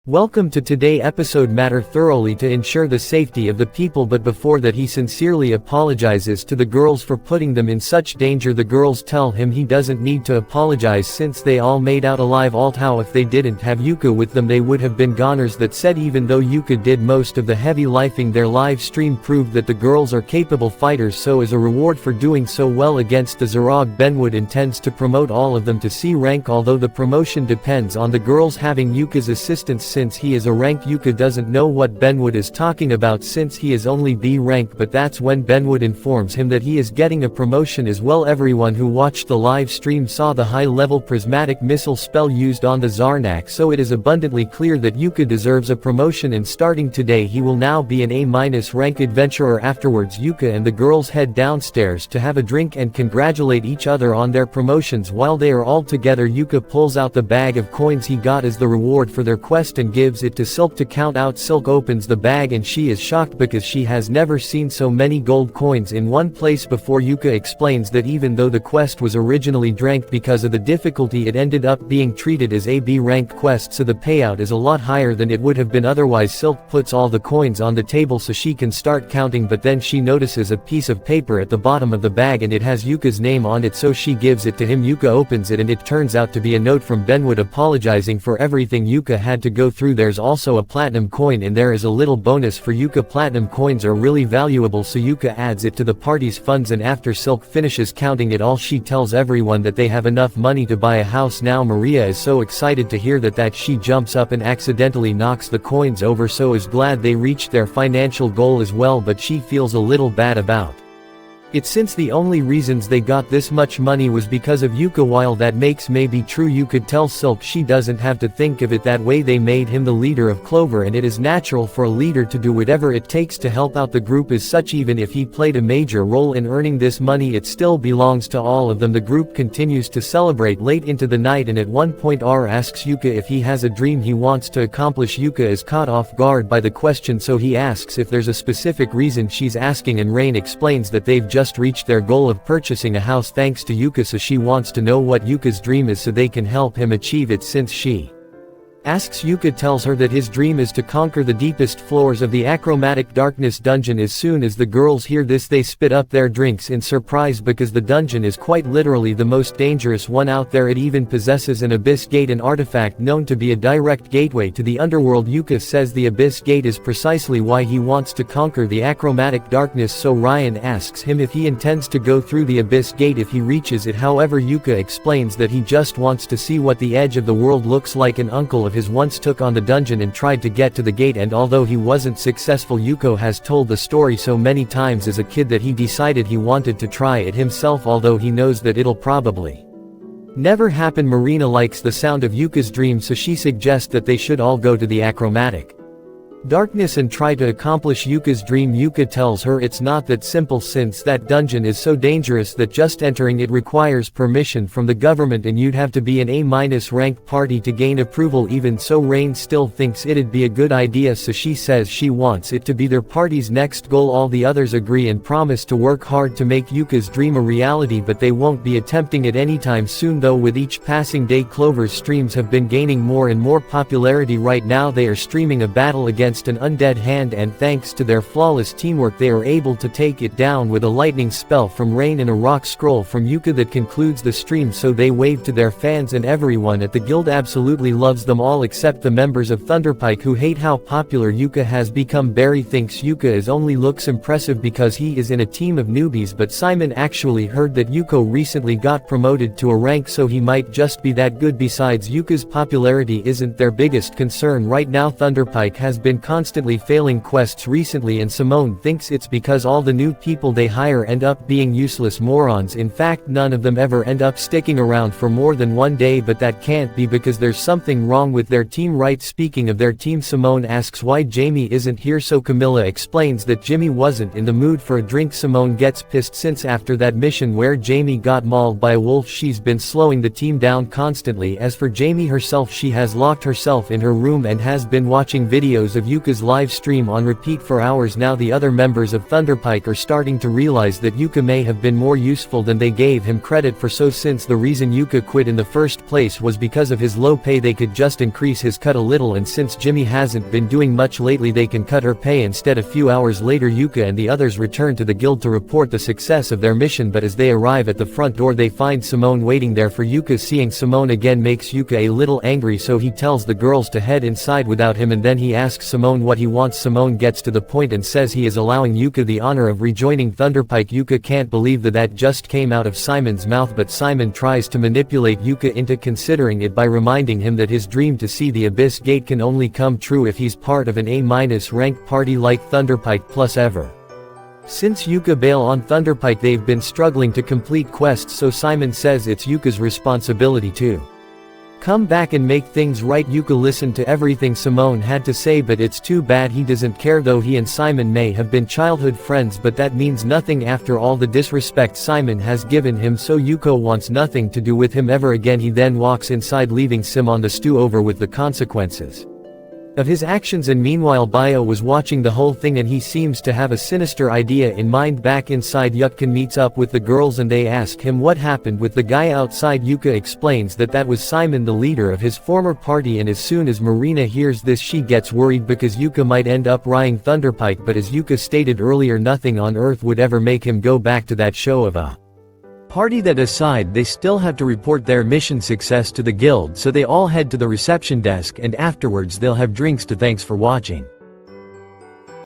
Welcome to today episode matter thoroughly to ensure the safety of the people, but before that he sincerely apologizes to the girls for putting them in such danger. The girls tell him he doesn't need to apologize since they all made out alive. Alt how if they didn't have Yuka with them they would have been goners. That said, even though Yuka did most of the heavy lifting, their live stream proved that the girls are capable fighters, so as a reward for doing so well against the Zerog, Benwood intends to promote all of them to C rank, although the promotion depends on the girls having Yuka's assistance. Since he is a rank, Yuka doesn't know what Benwood is talking about since he is only B rank, but that's when Benwood informs him that he is getting a promotion as well. Everyone who watched the live stream saw the high-level prismatic missile spell used on the Zarnak, so it is abundantly clear that Yuka deserves a promotion, and starting today he will now be an A- rank adventurer. Afterwards, Yuka and the girls head downstairs to have a drink and congratulate each other on their promotions. While they are all together, Yuka pulls out the bag of coins he got as the reward for their quest and gives it to Silk to count out. Silk opens the bag and she is shocked because she has never seen so many gold coins in one place before. Yuka explains that even though the quest was originally ranked because of the difficulty, it ended up being treated as a B ranked quest, so the payout is a lot higher than it would have been otherwise. Silk puts all the coins on the table so she can start counting, but then she notices a piece of paper at the bottom of the bag and it has Yuka's name on it, so she gives it to him. Yuka opens it and it turns out to be a note from Benwood apologizing for everything Yuka had to go through. There's also a platinum coin and there is a little bonus for Yuka. Platinum coins are really valuable, so Yuka adds it to the party's funds, and after Silk finishes counting it all she tells everyone that they have enough money to buy a house now. Maria is so excited to hear that she jumps up and accidentally knocks the coins over, so is glad they reached their financial goal as well, but she feels a little bad about it since the only reasons they got this much money was because of Yuka. While that makes maybe true, you could tell Silk she doesn't have to think of it that way. They made him the leader of Clover, and it is natural for a leader to do whatever it takes to help out the group. As such, even if he played a major role in earning this money, it still belongs to all of them. The group continues to celebrate late into the night, and at one point R asks Yuka if he has a dream he wants to accomplish. Yuka is caught off guard by the question, so he asks if there's a specific reason she's asking, and Rain explains that they've just reached their goal of purchasing a house thanks to Yuka, so she wants to know what Yuka's dream is so they can help him achieve it. Since she asks, Yuka tells her that his dream is to conquer the deepest floors of the achromatic darkness dungeon. As soon as the girls hear this, they spit up their drinks in surprise because the dungeon is quite literally the most dangerous one out there. It even possesses an abyss gate, an artifact known to be a direct gateway to the underworld. Yuka says the abyss gate is precisely why he wants to conquer the achromatic darkness, so Ryan asks him if he intends to go through the abyss gate if he reaches it. However, Yuka explains that he just wants to see what the edge of the world looks like. An uncle of his once took on the dungeon and tried to get to the gate, and although he wasn't successful, Yuko has told the story so many times as a kid that he decided he wanted to try it himself, although he knows that it'll probably never happen. Marina likes the sound of Yuka's dream, so she suggests that they should all go to the achromatic darkness and try to accomplish Yuka's dream. Yuka tells her it's not that simple since that dungeon is so dangerous that just entering it requires permission from the government, and you'd have to be an A- ranked party to gain approval. Even so, Rain still thinks it'd be a good idea, so she says she wants it to be their party's next goal. All the others agree and promise to work hard to make Yuka's dream a reality, but they won't be attempting it anytime soon. Though with each passing day, Clover's streams have been gaining more and more popularity. Right now they are streaming a battle against an undead hand, and thanks to their flawless teamwork they are able to take it down with a lightning spell from Rain and a rock scroll from Yuka that concludes the stream. So they wave to their fans, and everyone at the guild absolutely loves them all except the members of Thunderpike, who hate how popular Yuka has become. Barry thinks Yuka is only looks impressive because he is in a team of newbies, but Simon actually heard that Yuko recently got promoted to a rank, so he might just be that good. Besides, Yuka's popularity isn't their biggest concern right now. Thunderpike has been constantly failing quests recently, and Simone thinks it's because all the new people they hire end up being useless morons. In fact, none of them ever end up sticking around for more than one day, but that can't be because there's something wrong with their team, right? Speaking of their team, Simone asks why Jamie isn't here, so Camilla explains that Jimmy wasn't in the mood for a drink. Simone gets pissed since after that mission where Jamie got mauled by a wolf, she's been slowing the team down constantly. As for Jamie herself, she has locked herself in her room and has been watching videos of Yuka's live stream on repeat for hours. Now the other members of Thunderpike are starting to realize that Yuka may have been more useful than they gave him credit for, so since the reason Yuka quit in the first place was because of his low pay, they could just increase his cut a little, and since Jimmy hasn't been doing much lately, they can cut her pay instead. A few hours later, Yuka and the others return to the guild to report the success of their mission, but as they arrive at the front door they find Simone waiting there for Yuka. Seeing Simone again makes Yuka a little angry, so he tells the girls to head inside without him, and then he asks Simone what he wants. Simone gets to the point and says he is allowing Yuka the honor of rejoining Thunderpike. Yuka can't believe that just came out of Simon's mouth, but Simon tries to manipulate Yuka into considering it by reminding him that his dream to see the Abyss Gate can only come true if he's part of an A- ranked party like Thunderpike plus ever. Since Yuka bail on Thunderpike, they've been struggling to complete quests, so Simon says it's Yuka's responsibility to come back and make things right. Yuka listened to everything Simone had to say, but it's too bad he doesn't care, though he and Simon may have been childhood friends, but that means nothing after all the disrespect Simon has given him, so Yuka wants nothing to do with him ever again. He then walks inside, leaving Sim on the stew over with the consequences of his actions, and meanwhile Bio was watching the whole thing and he seems to have a sinister idea in mind. Back inside, Yutkin meets up with the girls and they ask him what happened with the guy outside. Yuka explains that was Simon, the leader of his former party, and as soon as Marina hears this she gets worried because Yuka might end up rying Thunderpike, but as Yuka stated earlier, nothing on earth would ever make him go back to that show of a party. That aside, they still have to report their mission success to the guild, so they all head to the reception desk and afterwards they'll have drinks to thanks for watching.